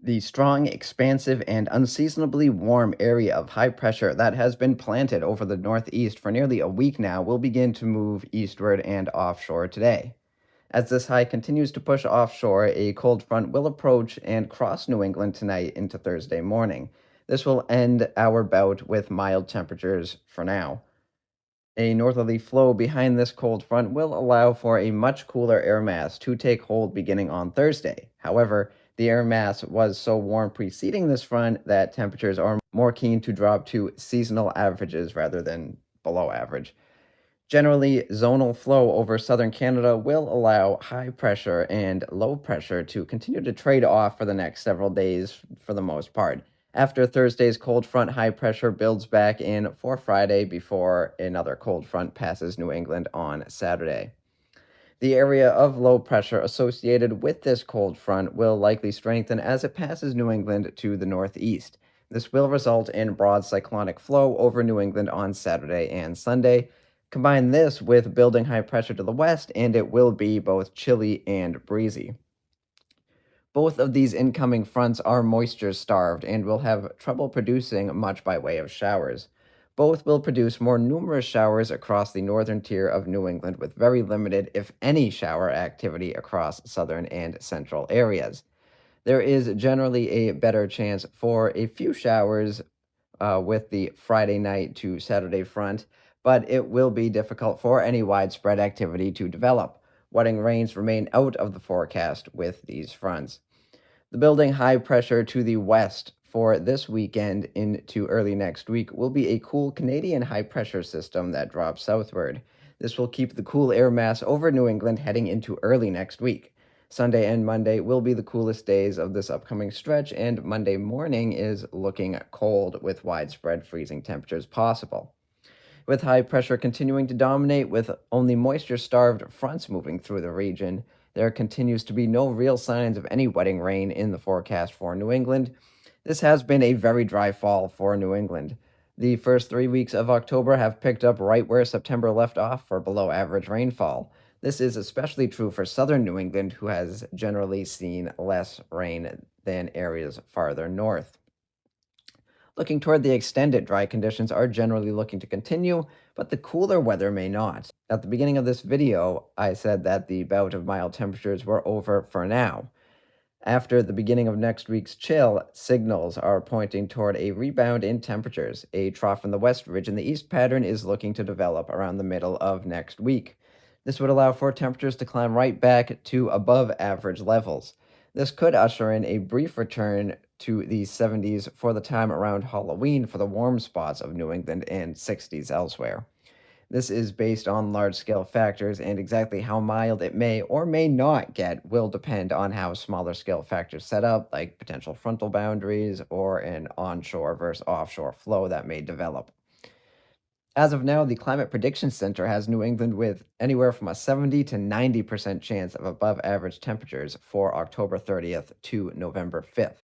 The strong, expansive, and unseasonably warm area of high pressure that has been planted over the Northeast for nearly a week now will begin to move eastward and offshore today. As this high continues to push offshore, a cold front will approach and cross New England tonight into Thursday morning. This will end our bout with mild temperatures for now. A northerly flow behind this cold front will allow for a much cooler air mass to take hold beginning on Thursday. However, the air mass was so warm preceding this front that temperatures are more keen to drop to seasonal averages rather than below average. Generally, zonal flow over southern Canada will allow high pressure and low pressure to continue to trade off for the next several days for the most part. After Thursday's cold front, high pressure builds back in for Friday before another cold front passes New England on Saturday. The area of low pressure associated with this cold front will likely strengthen as it passes New England to the northeast. This will result in broad cyclonic flow over New England on Saturday and Sunday. Combine this with building high pressure to the west, and it will be both chilly and breezy. Both of these incoming fronts are moisture starved and will have trouble producing much by way of showers. Both will produce more numerous showers across the northern tier of New England with very limited, if any, shower activity across southern and central areas. There is generally a better chance for a few showers with the Friday night to Saturday front, but it will be difficult for any widespread activity to develop. Wetting rains remain out of the forecast with these fronts. The building high pressure to the west for this weekend into early next week will be a cool Canadian high pressure system that drops southward. This will keep the cool air mass over New England heading into early next week. Sunday and Monday will be the coolest days of this upcoming stretch, and Monday morning is looking cold with widespread freezing temperatures possible. With high pressure continuing to dominate with only moisture starved fronts moving through the region, there continues to be no real signs of any wetting rain in the forecast for New England. This has been a very dry fall for New England. The first 3 weeks of October have picked up right where September left off for below average rainfall. This is especially true for southern New England, who has generally seen less rain than areas farther north. Looking toward the extended, dry conditions are generally looking to continue, but the cooler weather may not. At the beginning of this video, I said that the bout of mild temperatures were over for now. After the beginning of next week's chill, signals are pointing toward a rebound in temperatures. A trough in the west ridge in the east pattern is looking to develop around the middle of next week. This would allow for temperatures to climb right back to above average levels. This could usher in a brief return to the 70s for the time around Halloween for the warm spots of New England and 60s elsewhere. This is based on large scale factors, and exactly how mild it may or may not get will depend on how smaller scale factors set up, like potential frontal boundaries or an onshore versus offshore flow that may develop. As of now, the Climate Prediction Center has New England with anywhere from a 70 to 90% chance of above average temperatures for October 30th to November 5th.